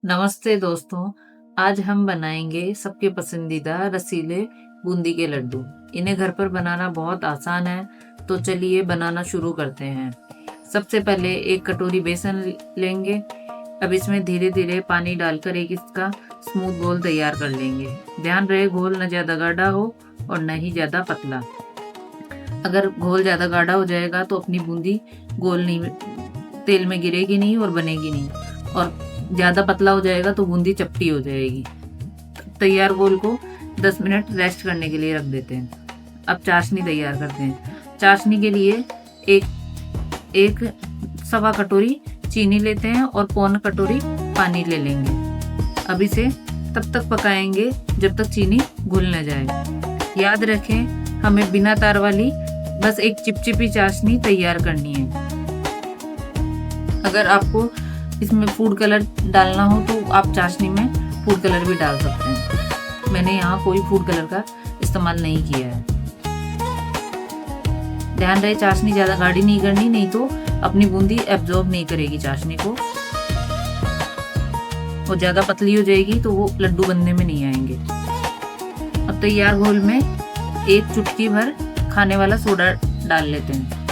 नमस्ते दोस्तों। आज हम बनाएंगे सबके पसंदीदा रसीले बूंदी के लड्डू। इन्हें घर पर बनाना बहुत आसान है, तो चलिए बनाना शुरू करते हैं। सबसे पहले एक कटोरी बेसन लेंगे। अब इसमें धीरे धीरे पानी डालकर एक इसका स्मूथ घोल तैयार कर लेंगे। ध्यान रहे घोल न ज़्यादा गाढ़ा हो और न ही ज़्यादा पतला। अगर घोल ज़्यादा गाढ़ा हो जाएगा तो अपनी बूंदी गोल नहीं, तेल में गिरेगी नहीं और बनेगी नहीं, और ज़्यादा पतला हो जाएगा तो बूंदी चपटी हो जाएगी। तैयार घोल को 10 मिनट रेस्ट करने के लिए रख देते हैं। अब चाशनी तैयार करते हैं। चाशनी के लिए एक सवा कटोरी चीनी लेते हैं और पौन कटोरी पानी ले लेंगे। अब इसे तब तक पकाएंगे जब तक चीनी घुल न जाए। याद रखें, हमें बिना तार वाली बस एक चिपचिपी चाशनी तैयार करनी है। अगर आपको इसमें फूड कलर डालना हो तो आप चाशनी में फूड कलर भी डाल सकते हैं। मैंने यहाँ कोई फूड कलर का इस्तेमाल नहीं किया है। ध्यान रहे चाशनी ज़्यादा गाढ़ी नहीं करनी, नहीं तो अपनी बूंदी एब्जॉर्ब नहीं करेगी चाशनी को, और ज़्यादा पतली हो जाएगी तो वो लड्डू बनने में नहीं आएंगे। अब तैयार घोल में एक चुटकी भर खाने वाला सोडा डाल लेते हैं,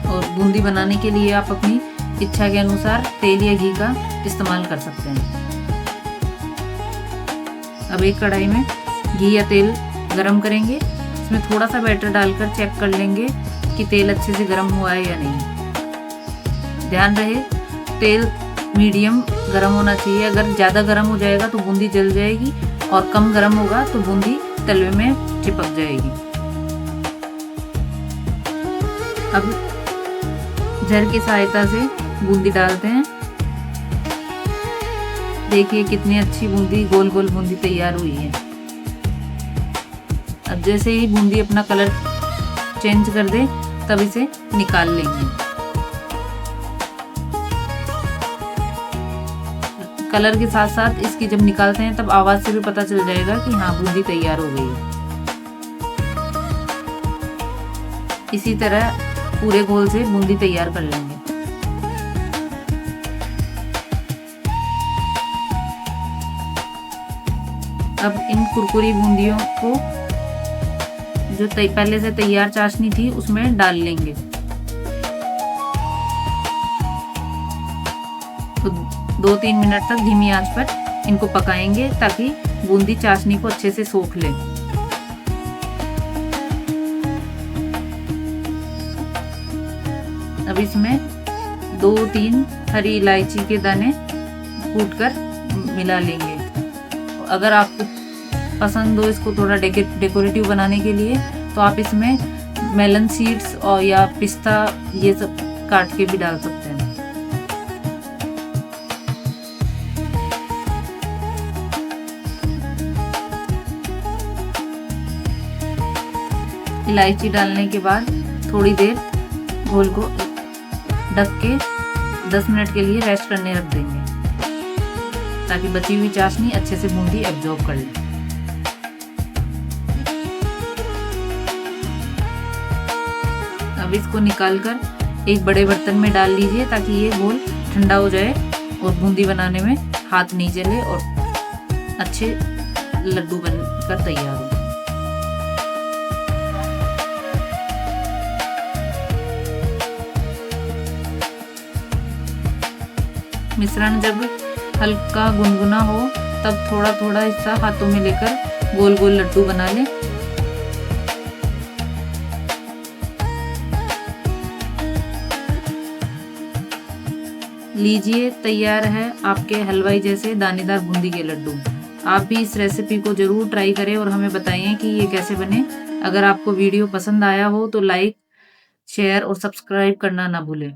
और बूंदी बनाने के लिए आप अपनी इच्छा के अनुसार तेल या घी का इस्तेमाल कर सकते हैं। अब एक कढ़ाई में घी या तेल गरम करेंगे। इसमें थोड़ा सा बैटर डालकर चेक कर लेंगे कि तेल अच्छे से गरम हुआ है या नहीं। ध्यान रहे तेल मीडियम गरम होना चाहिए। अगर ज़्यादा गरम हो जाएगा तो बूंदी जल जाएगी, और कम गरम होगा तो बूंदी तलवे में चिपक जाएगी। अब झर की सहायता से बूंदी डालते हैं। देखिए कितनी अच्छी बूंदी, गोल गोल बूंदी तैयार हुई है। अब जैसे ही बूंदी अपना कलर चेंज कर दे तब इसे निकाल लेंगे। कलर के साथ साथ इसकी जब निकालते हैं तब आवाज से भी पता चल जाएगा कि हाँ बूंदी तैयार हो गई है। इसी तरह पूरे घोल से बूंदी तैयार कर लेंगे। अब इन कुरकुरी बूंदियों को जो पहले से तैयार चाशनी थी उसमें डाल लेंगे। तो 2-3 मिनट तक धीमी आंच पर इनको पकाएंगे ताकि बूंदी चाशनी को अच्छे से सोख ले। अब इसमें 2-3 हरी इलायची के दाने कूटकर मिला लेंगे। अगर आपको पसंद हो इसको थोड़ा डेकोरेटिव बनाने के लिए तो आप इसमें मेलन सीड्स और या पिस्ता ये सब काट के भी डाल सकते हैं। इलायची डालने के बाद थोड़ी देर घोल को ढक के 10 मिनट के लिए रेस्ट करने रख देंगे ताकि बची हुई चाशनी अच्छे से बूंदी एब्जॉर्ब कर ले। अब इसको निकालकर एक बड़े बर्तन में डाल लीजिए ताकि ये घोल ठंडा हो जाए और बूंदी बनाने में हाथ नहीं जले और अच्छे लड्डू बनकर तैयार हो। मिश्रण जब हल्का गुनगुना हो तब थोड़ा थोड़ा हिस्सा हाथों में लेकर गोल गोल लड्डू बना लें। लीजिए तैयार है आपके हलवाई जैसे दानेदार बूंदी के लड्डू। आप भी इस रेसिपी को जरूर ट्राई करें और हमें बताइए कि ये कैसे बने। अगर आपको वीडियो पसंद आया हो तो लाइक, शेयर और सब्सक्राइब करना ना भूलें।